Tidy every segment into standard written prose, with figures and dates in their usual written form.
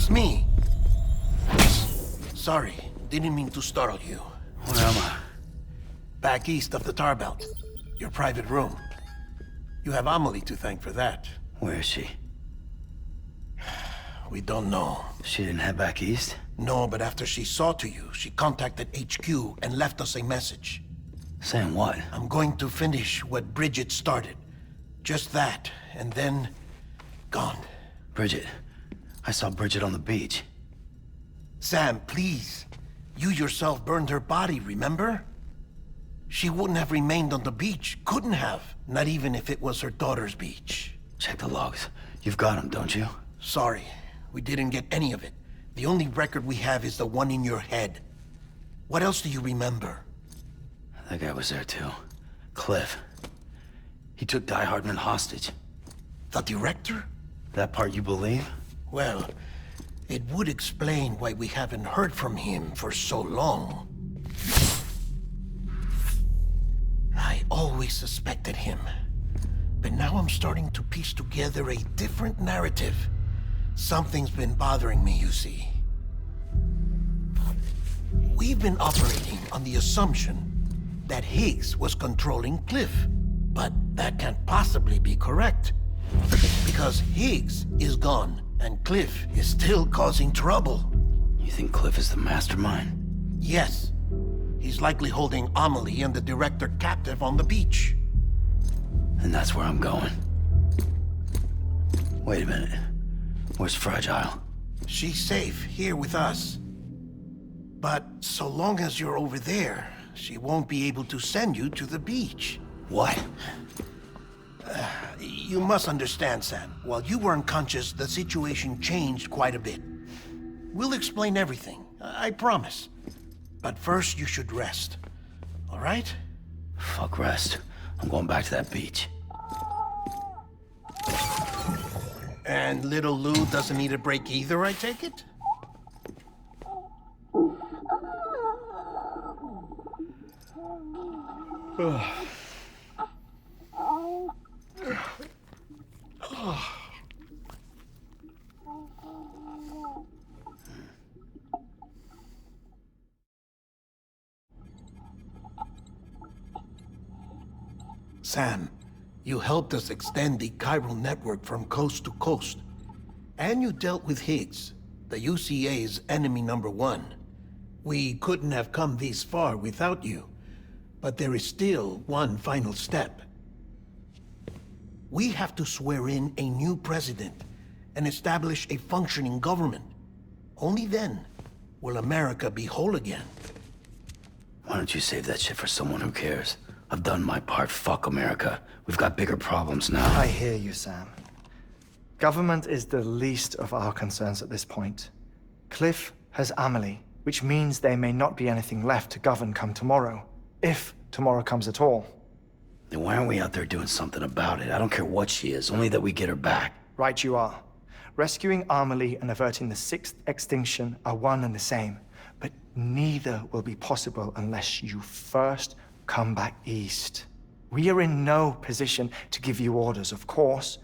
It's me. Sorry, didn't mean to startle you. Where am I? Back east of the Tar Belt. Your private room. You have Amelie to thank for that. Where is she? We don't know. She didn't head back east? No, but after she saw to you, she contacted HQ and left us a message. Saying what? I'm going to finish what Bridget started. Just that, and then... gone. Bridget. I saw Bridget on the beach. Sam, please. You yourself burned her body, remember? She wouldn't have remained on the beach. Couldn't have. Not even if it was her daughter's beach. Check the logs. You've got them, don't you? Sorry, we didn't get any of it. The only record we have is the one in your head. What else do you remember? That guy was there too. Cliff. He took Die Hardman hostage. The director? That part you believe? Well, it would explain why we haven't heard from him for so long. I always suspected him. But now I'm starting to piece together a different narrative. Something's been bothering me, you see. We've been operating on the assumption that Higgs was controlling Cliff. But that can't possibly be correct. Because Higgs is gone, and Cliff is still causing trouble. You think Cliff is the mastermind? Yes. He's likely holding Amelie and the director captive on the beach. And that's where I'm going. Wait a minute. Where's Fragile? She's safe here with us. But so long as you're over there, she won't be able to send you to the beach. What? You must understand, Sam. While you were unconscious, the situation changed quite a bit. We'll explain everything, I promise. But first, you should rest. All right? Fuck rest. I'm going back to that beach. And little Lou doesn't need a break either, I take it? Sam, you helped us extend the chiral network from coast to coast. And you dealt with Higgs, the UCA's enemy #1. We couldn't have come this far without you. But there is still one final step. We have to swear in a new president and establish a functioning government. Only then will America be whole again. Why don't you save that shit for someone who cares? I've done my part. Fuck America. We've got bigger problems now. I hear you, Sam. Government is the least of our concerns at this point. Cliff has Amelie, which means there may not be anything left to govern come tomorrow. If tomorrow comes at all. Then why aren't we out there doing something about it? I don't care what she is, only that we get her back. Right you are. Rescuing Amelie and averting the 6th extinction are one and the same. But neither will be possible unless you first come back east. We are in no position to give you orders, of course.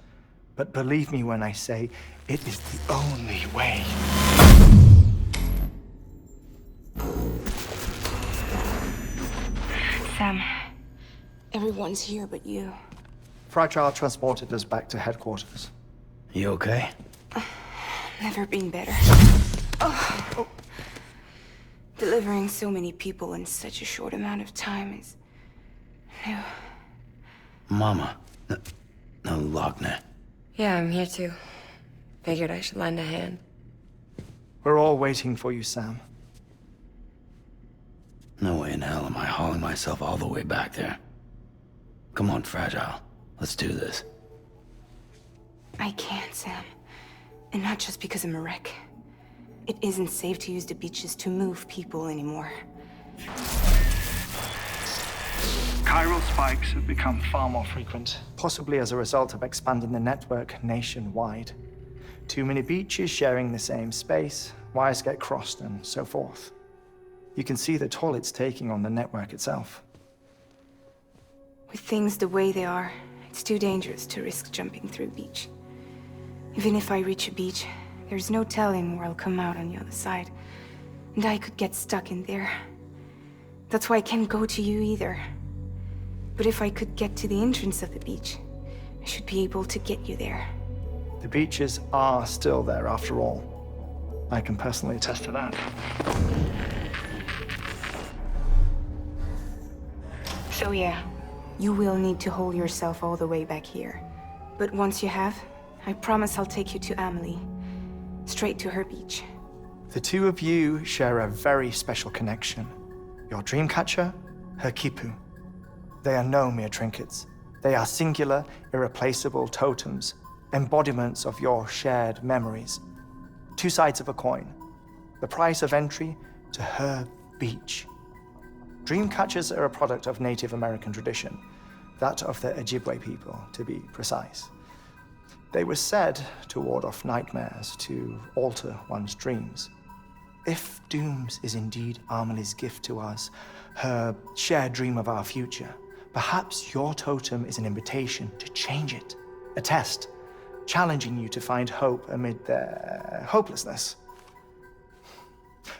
But believe me when I say, it is the only way. Sam, everyone's here but you. Fragile transported us back to headquarters. You okay? Never been better. Oh. Delivering so many people in such a short amount of time is new. Mama. No, Lochner. Yeah, I'm here too. Figured I should lend a hand. We're all waiting for you, Sam. No way in hell am I hauling myself all the way back there. Come on, Fragile. Let's do this. I can't, Sam. And not just because I'm a wreck. It isn't safe to use the beaches to move people anymore. Chiral spikes have become far more frequent, possibly as a result of expanding the network nationwide. Too many beaches sharing the same space, wires get crossed, and so forth. You can see the toll it's taking on the network itself. With things the way they are, it's too dangerous to risk jumping through a beach. Even if I reach a beach, There's no telling where I'll come out on the other side. And I could get stuck in there. That's why I can't go to you either. But if I could get to the entrance of the beach, I should be able to get you there. The beaches are still there after all. I can personally attest to that. So yeah, you will need to hold yourself all the way back here. But once you have, I promise I'll take you to Amelie. Straight to her beach. The two of you share a very special connection. Your dreamcatcher, her Kipu. They are no mere trinkets. They are singular, irreplaceable totems, embodiments of your shared memories. Two sides of a coin. The price of entry to her beach. Dreamcatchers are a product of Native American tradition, that of the Ojibwe people, to be precise. They were said to ward off nightmares, to alter one's dreams. If Dooms is indeed Amelie's gift to us, her shared dream of our future, perhaps your totem is an invitation to change it. A test, challenging you to find hope amid their hopelessness.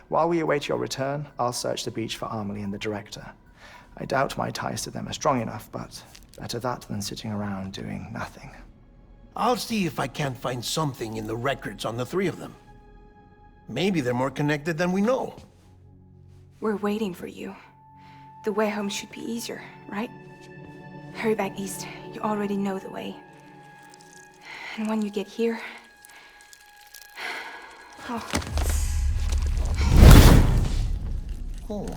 While we await your return, I'll search the beach for Amelie and the director. I doubt my ties to them are strong enough, but better that than sitting around doing nothing. I'll see if I can't find something in the records on the three of them. Maybe they're more connected than we know. We're waiting for you. The way home should be easier, right? Hurry back east. You already know the way. And when you get here... Oh. Oh.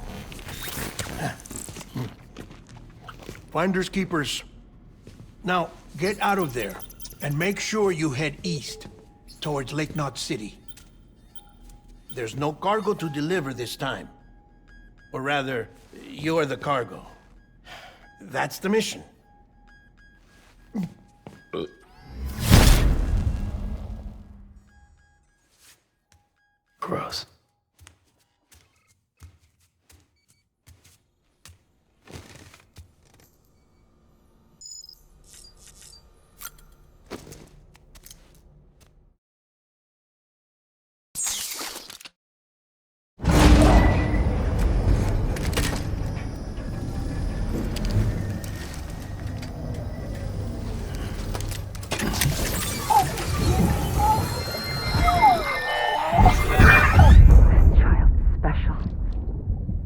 Finders keepers. Now, get out of there, and make sure you head east, towards Lake Knot City. There's no cargo to deliver this time. Or rather, you're the cargo. That's the mission. Gross.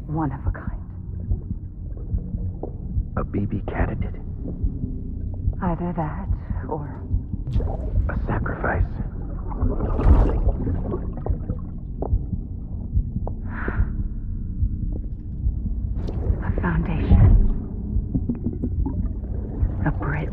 One of a kind. A BB candidate? Either that, or... A sacrifice? A foundation. A bridge.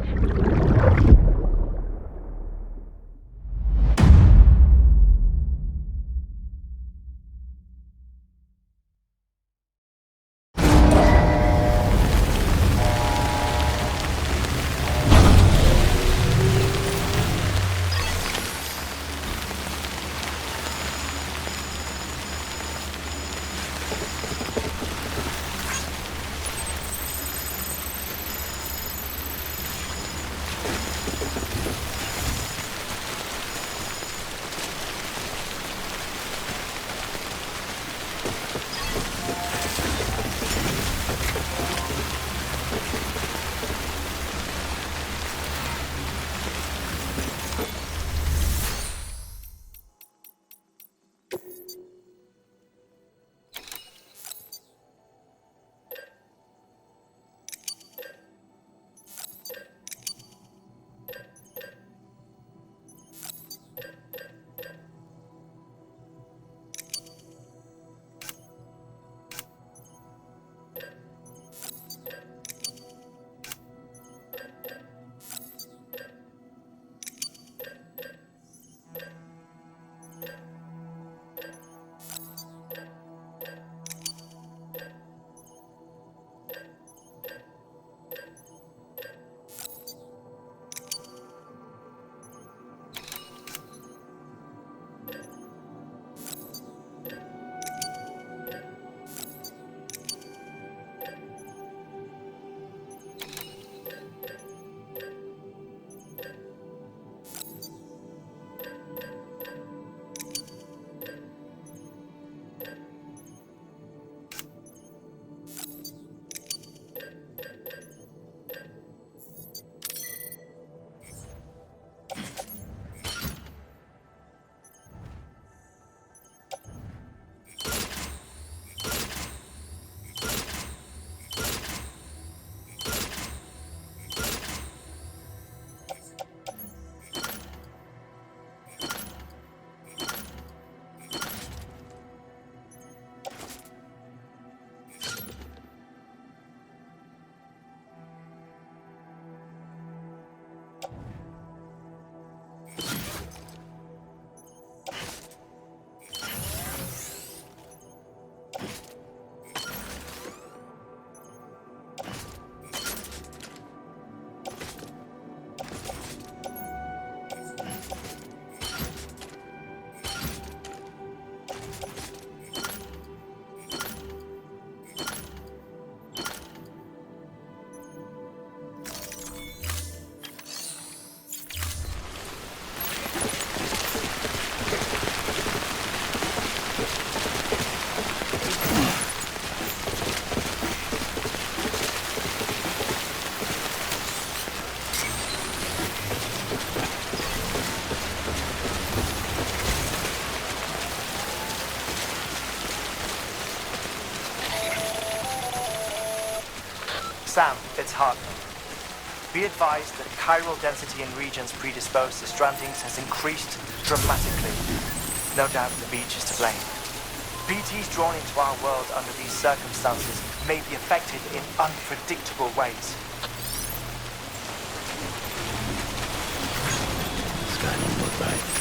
Sam, it's Hartman. Be advised that chiral density in regions predisposed to strandings has increased dramatically. No doubt the beach is to blame. BTs drawn into our world under these circumstances may be affected in unpredictable ways. This guy don't look right.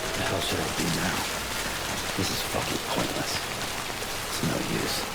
What the hell should I do now? This is fucking pointless. It's no use.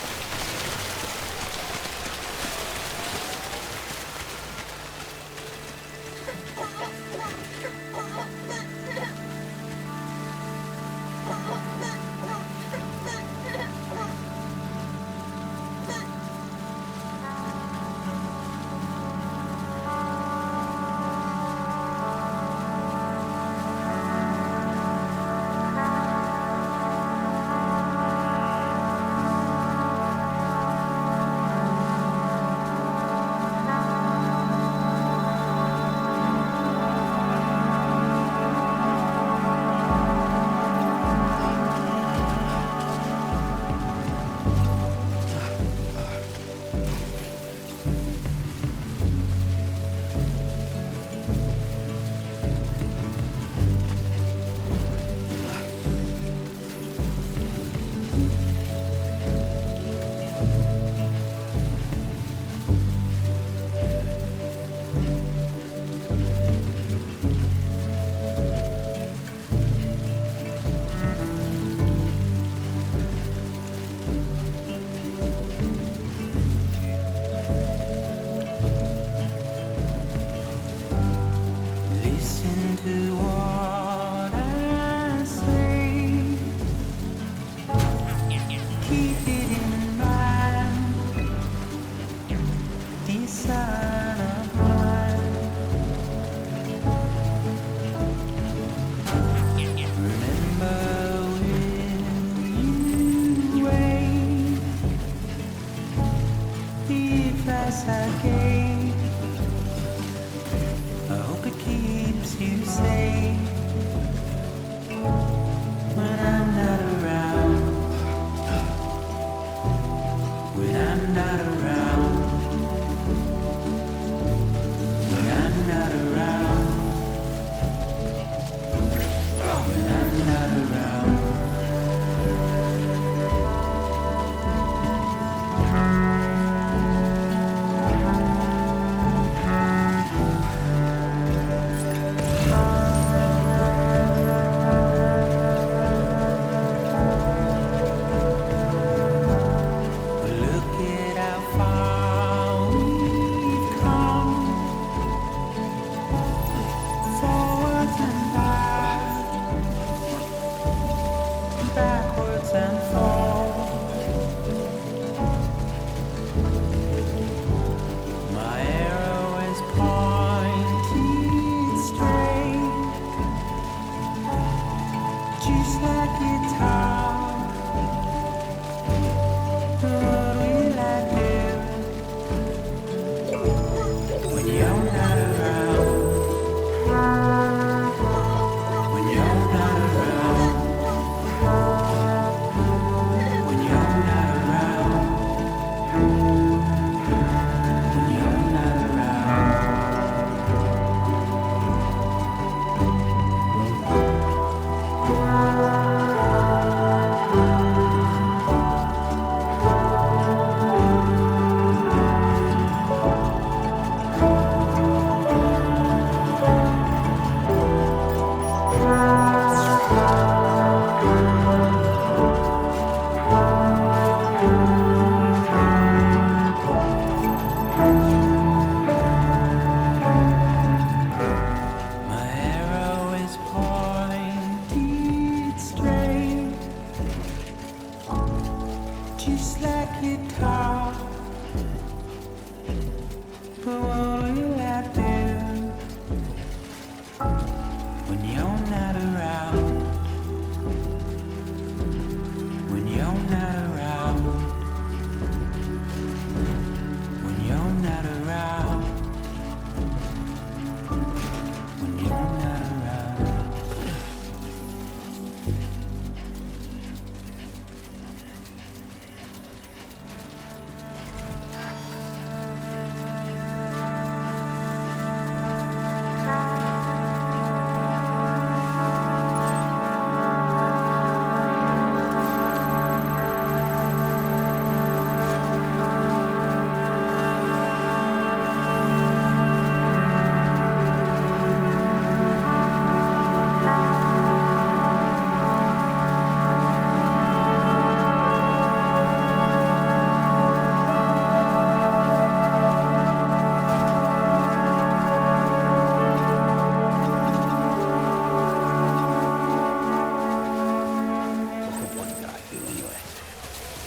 when you're not around. When you're not around. When you're not around. When you're not around.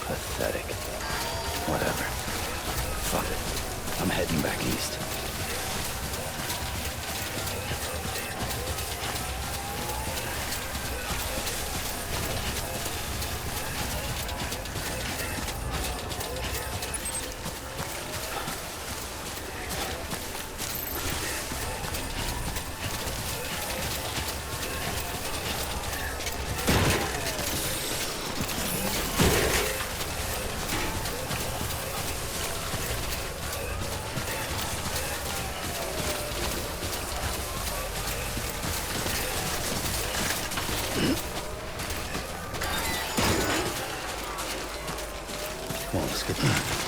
Pathetic. Whatever. Fuck it. I'm heading back east. Come on, let's get there.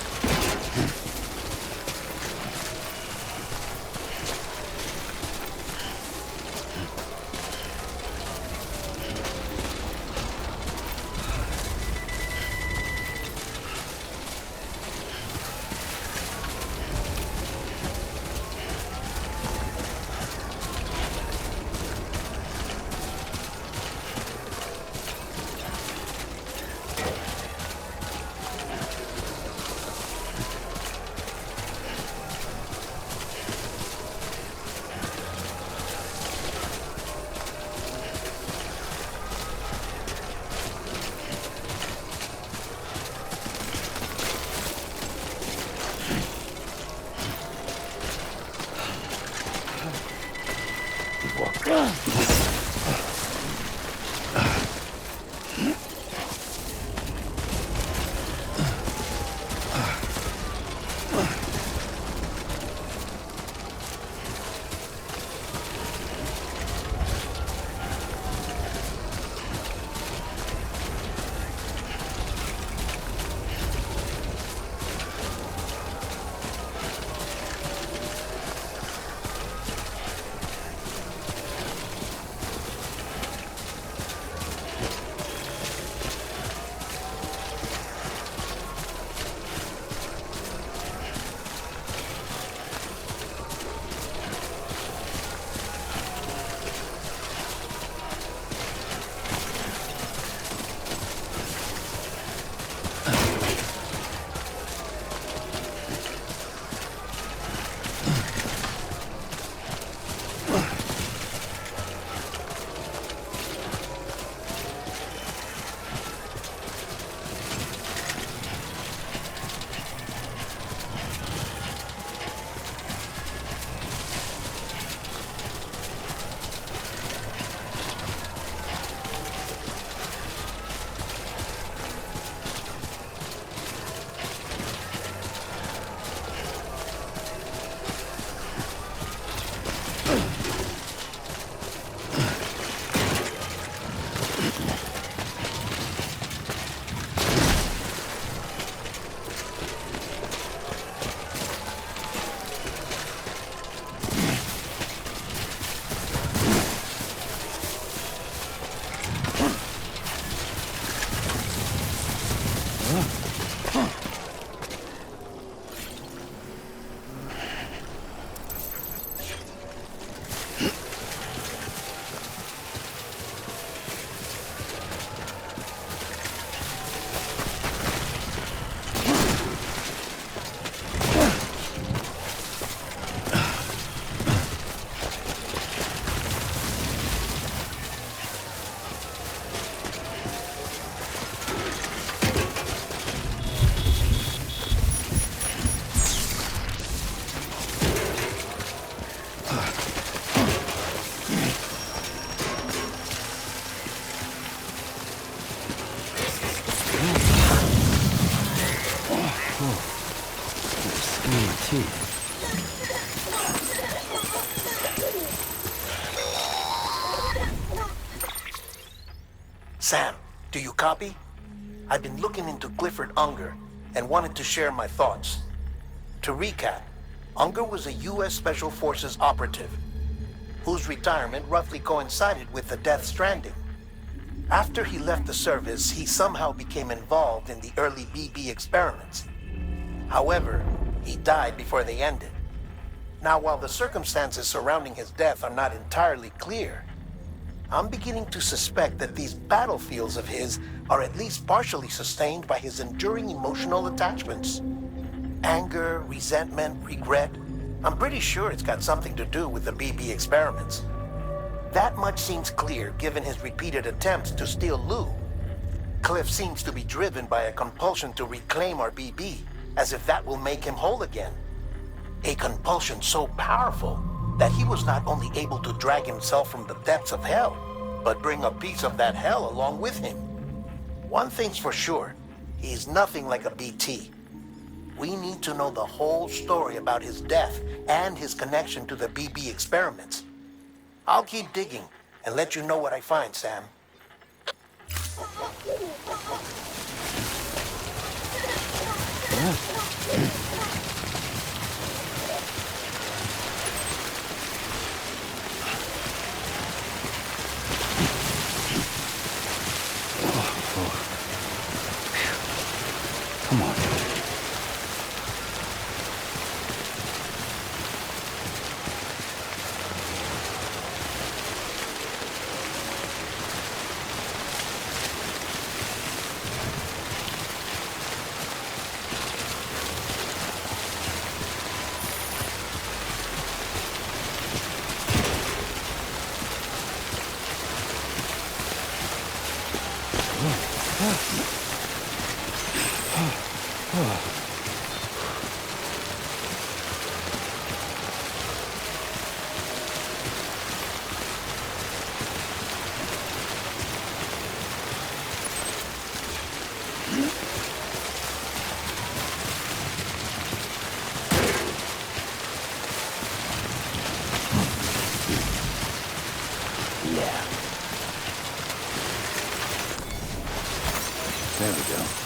Sam, do you copy? I've been looking into Clifford Unger and wanted to share my thoughts. To recap, Unger was a U.S. Special Forces operative whose retirement roughly coincided with the death Stranding. After he left the service, he somehow became involved in the early BB experiments. However, he died before they ended. Now, while the circumstances surrounding his death are not entirely clear, I'm beginning to suspect that these battlefields of his are at least partially sustained by his enduring emotional attachments. Anger, resentment, regret. I'm pretty sure it's got something to do with the BB experiments. That much seems clear given his repeated attempts to steal Lou. Cliff seems to be driven by a compulsion to reclaim our BB, as if that will make him whole again. A compulsion so powerful that he was not only able to drag himself from the depths of hell, but bring a piece of that hell along with him. One thing's for sure, he's nothing like a BT. We need to know the whole story about his death and his connection to the BB experiments. I'll keep digging and let you know what I find, Sam. Come on. There we go.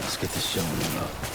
Let's get this showing up.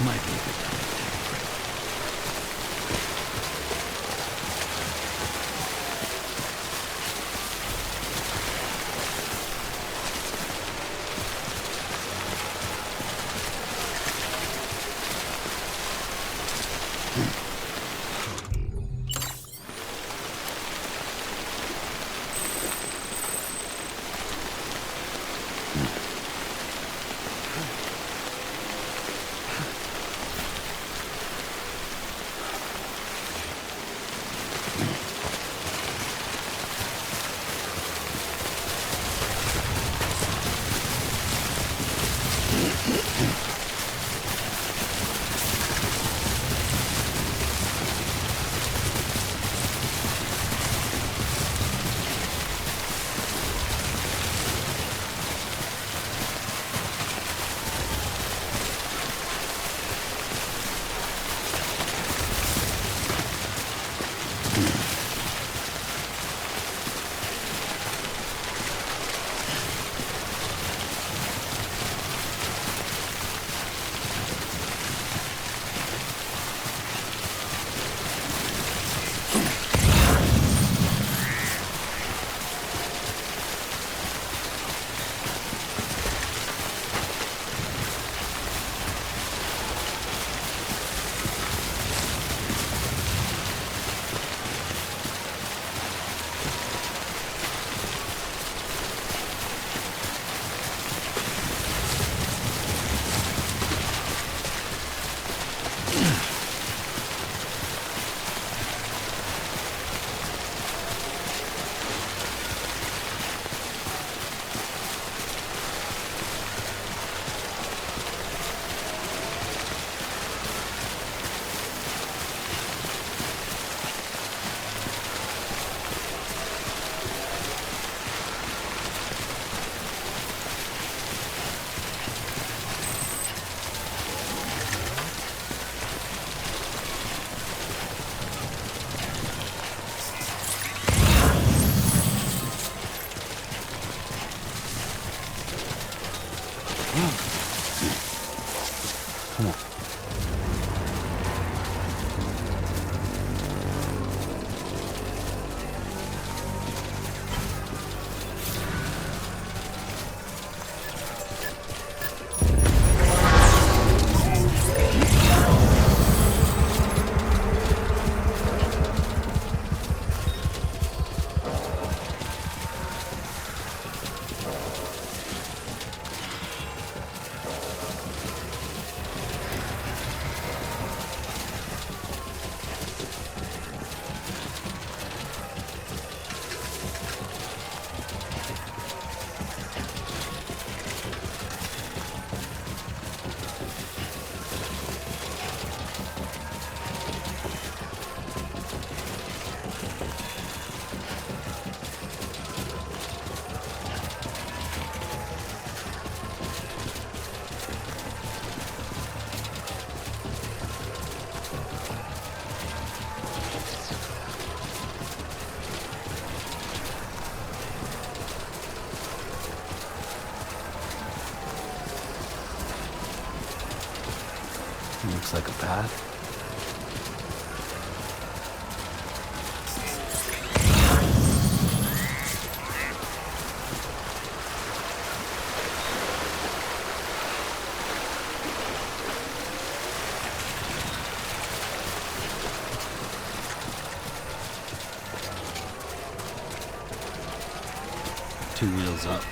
Might be a good time to take a break. Come on. Looks like a path. Two wheels up.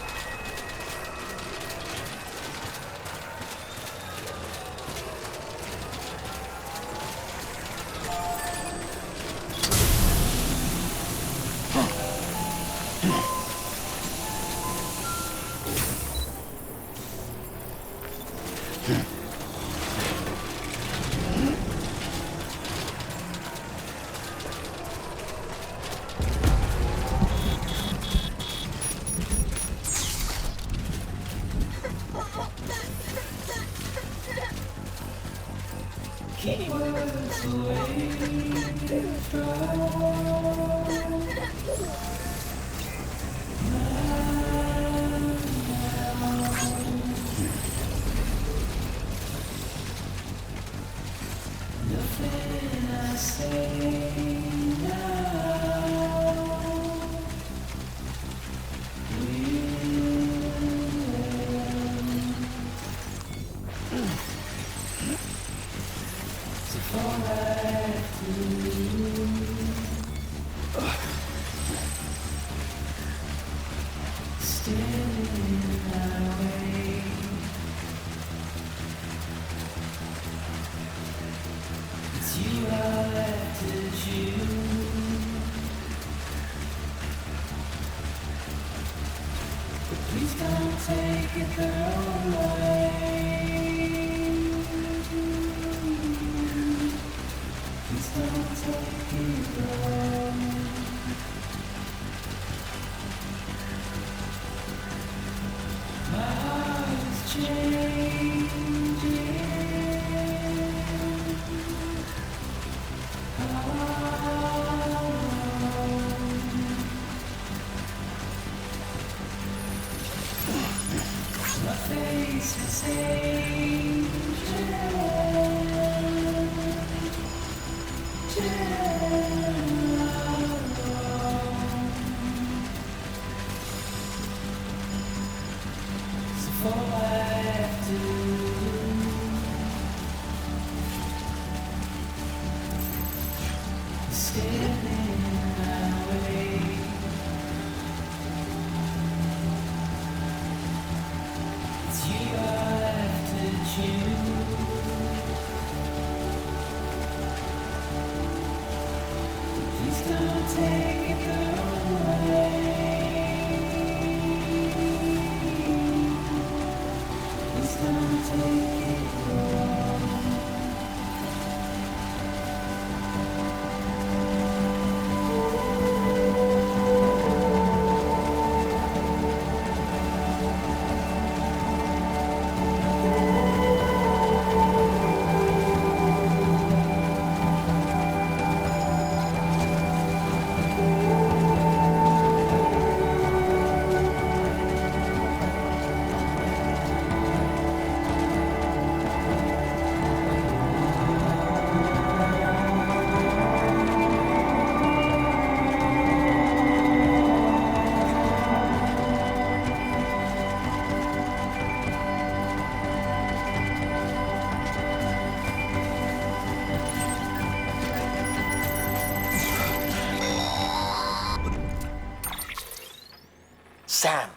Sam,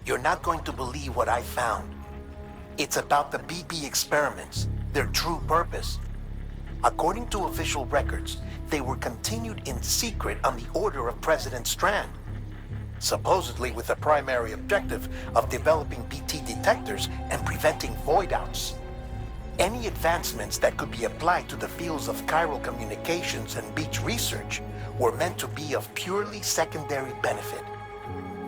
you're not going to believe what I found. It's about the BB experiments, their true purpose. According to official records, they were continued in secret on the order of President Strand, supposedly with the primary objective of developing BT detectors and preventing void-outs. Any advancements that could be applied to the fields of chiral communications and beach research were meant to be of purely secondary benefit.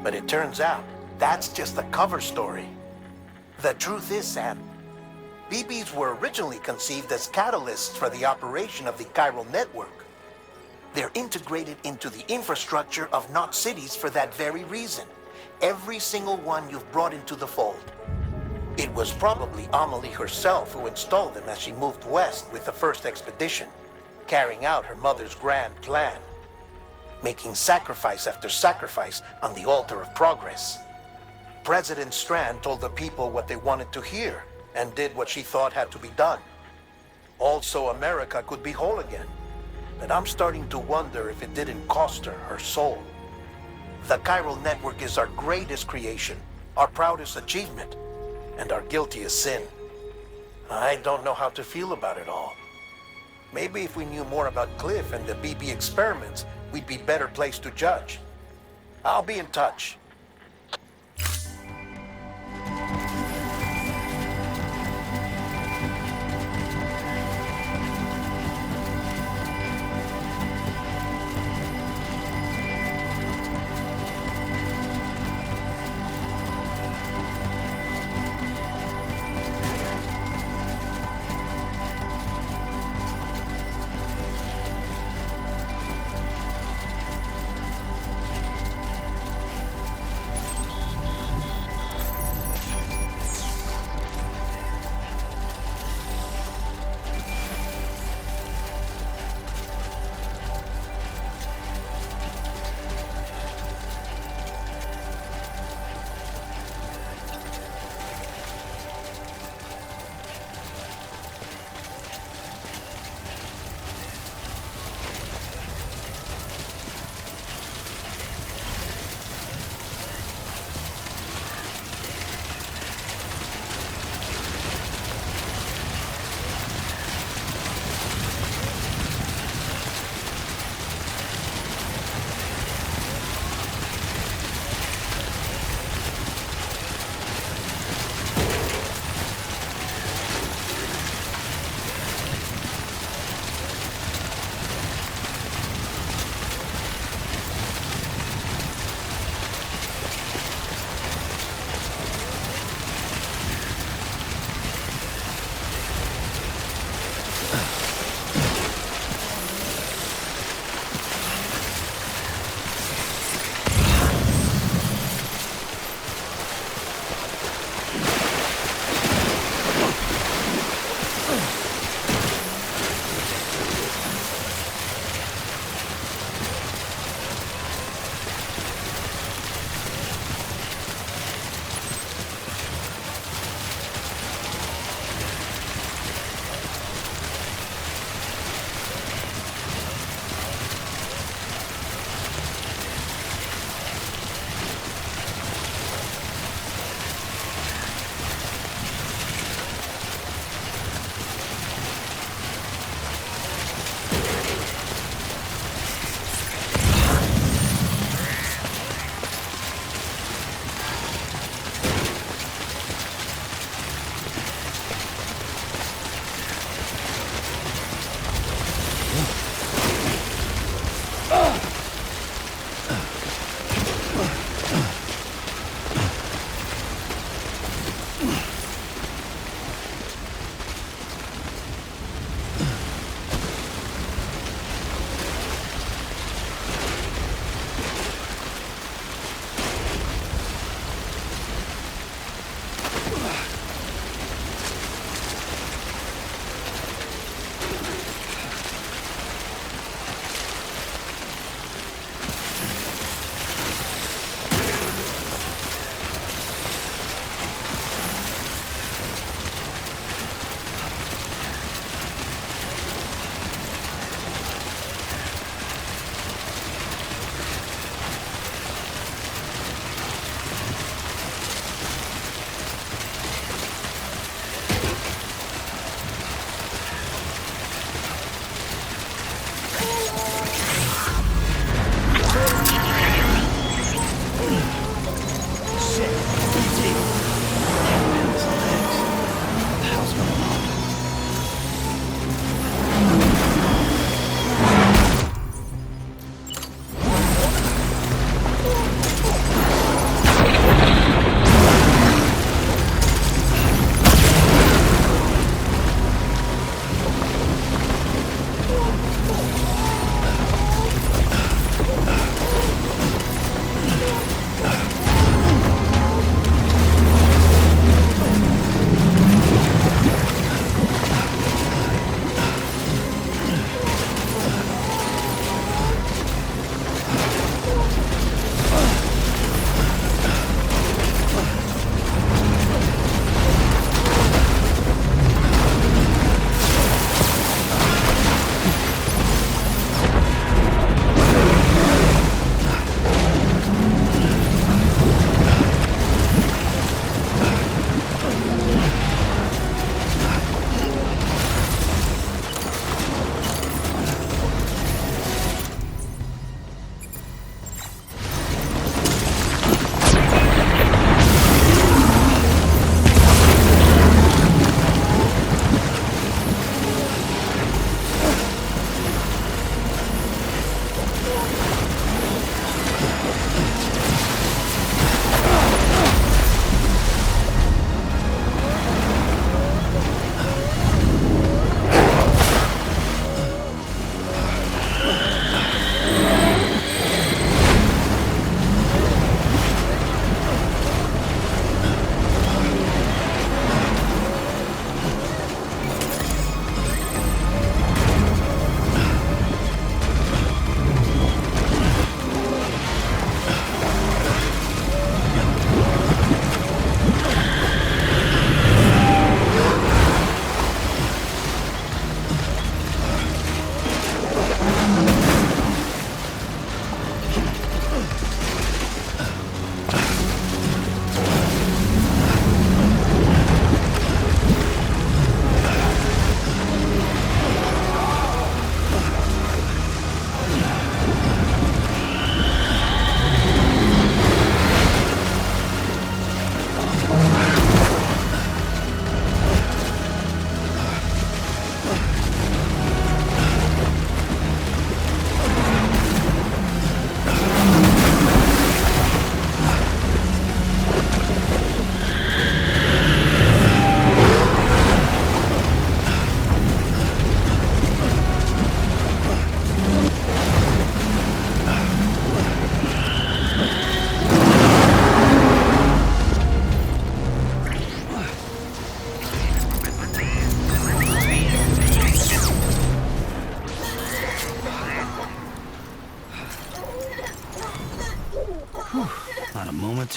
But it turns out, that's just a cover story. The truth is, Sam, BBs were originally conceived as catalysts for the operation of the chiral network. They're integrated into the infrastructure of Knot cities for that very reason. Every single one you've brought into the fold. It was probably Amelie herself who installed them as she moved west with the first expedition, carrying out her mother's grand plan, making sacrifice after sacrifice on the altar of progress. President Strand told the people what they wanted to hear and did what she thought had to be done. Also, America could be whole again. But I'm starting to wonder if it didn't cost her her soul. The chiral network is our greatest creation, our proudest achievement, and our guiltiest sin. I don't know how to feel about it all. Maybe if we knew more about Cliff and the BB experiments, we'd be better placed to judge. I'll be in touch.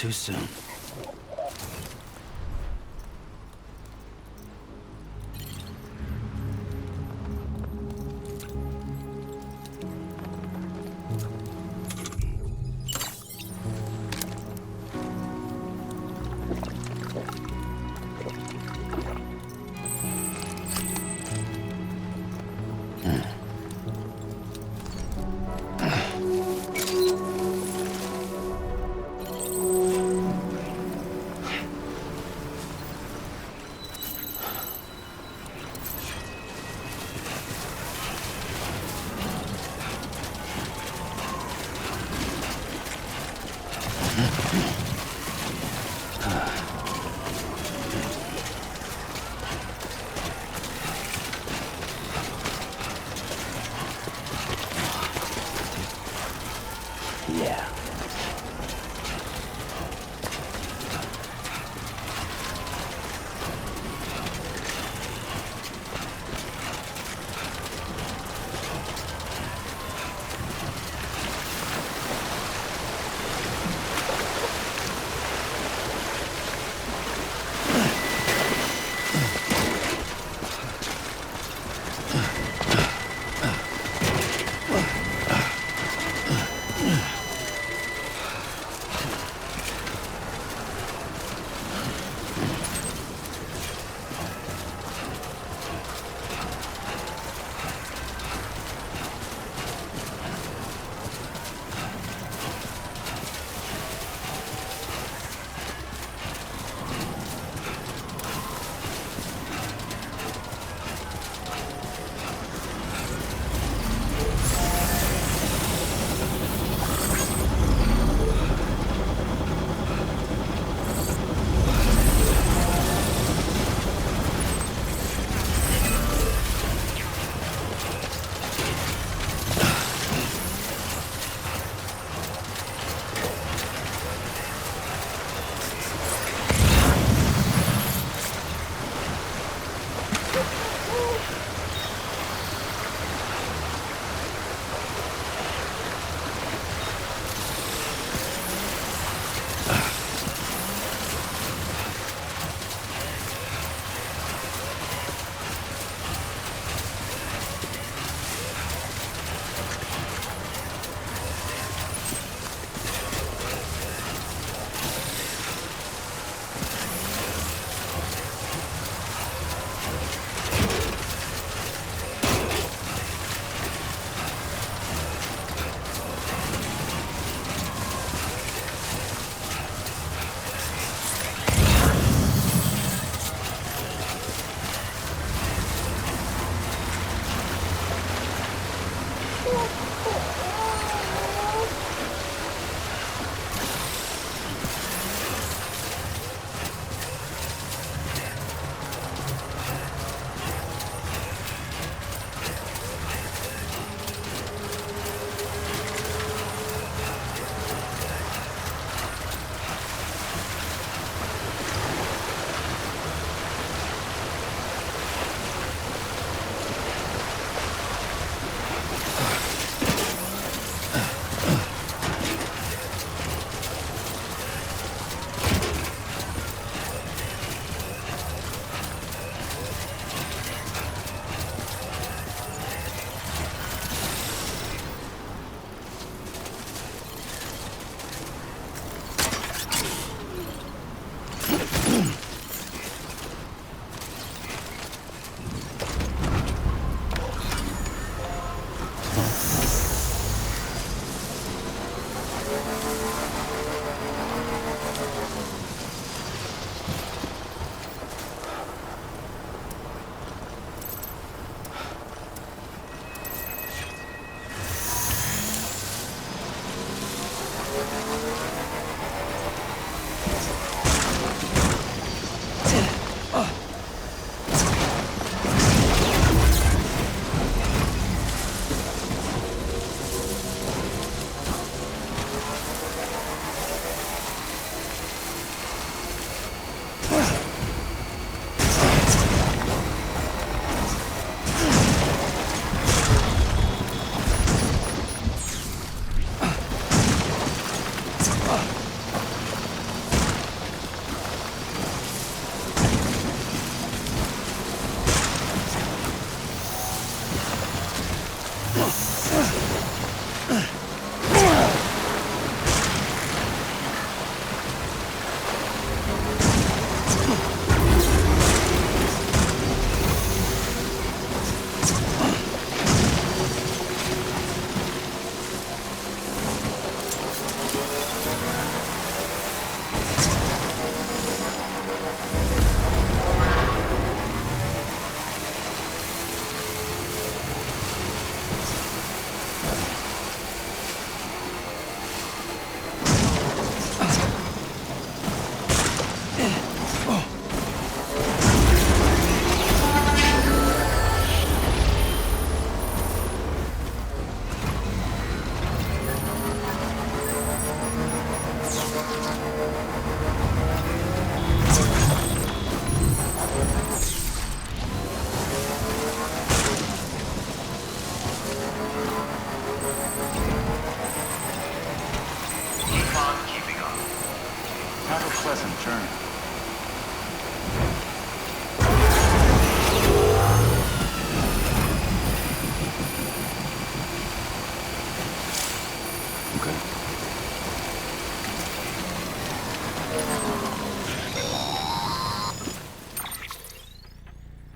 too soon.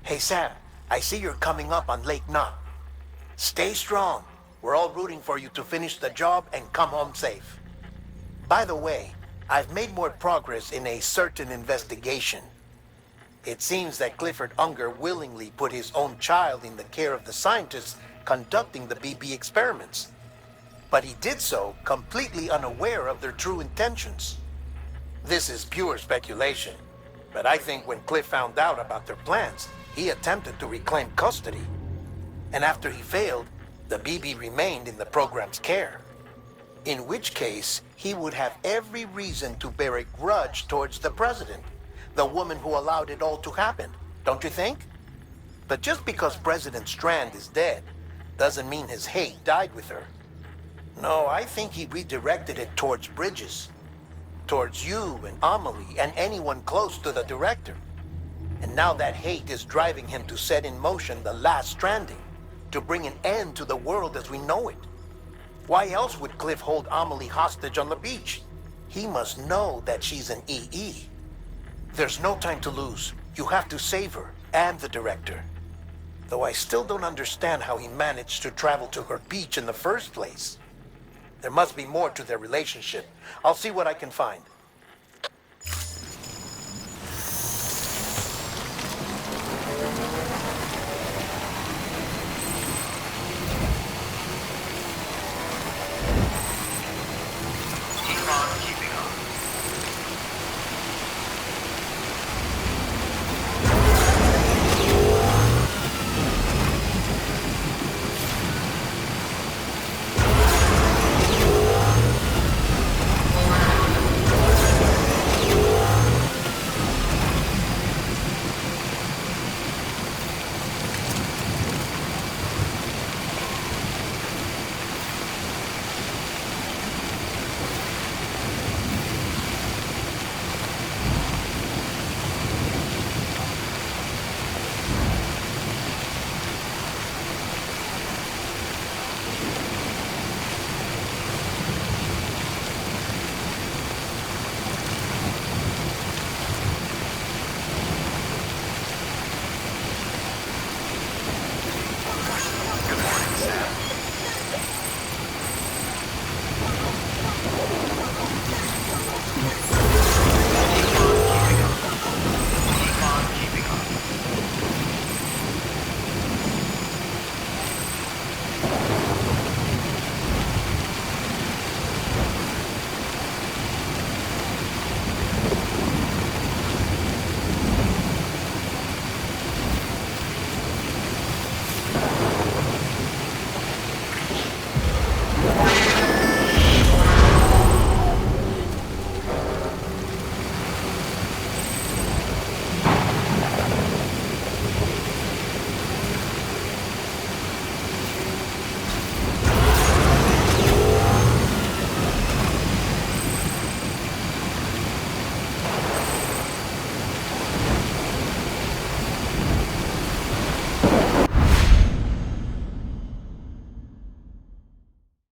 Hey Sam, I see you're coming up on Lake Knot. Stay strong. We're all rooting for you to finish the job and come home safe. By the way, I've made more progress in a certain investigation. It seems that Clifford Unger willingly put his own child in the care of the scientists conducting the BB experiments. But he did so completely unaware of their true intentions. This is pure speculation, but I think when Cliff found out about their plans, he attempted to reclaim custody. And after he failed, the BB remained in the program's care. In which case, he would have every reason to bear a grudge towards the president, the woman who allowed it all to happen, don't you think? But just because President Strand is dead, doesn't mean his hate died with her. No, I think he redirected it towards Bridges. Towards you and Amelie and anyone close to the director. And now that hate is driving him to set in motion the last Stranding, to bring an end to the world as we know it. Why else would Cliff hold Amelie hostage on the beach? He must know that she's an EE. There's no time to lose. You have to save her and the director. Though I still don't understand how he managed to travel to her beach in the first place. There must be more to their relationship. I'll see what I can find.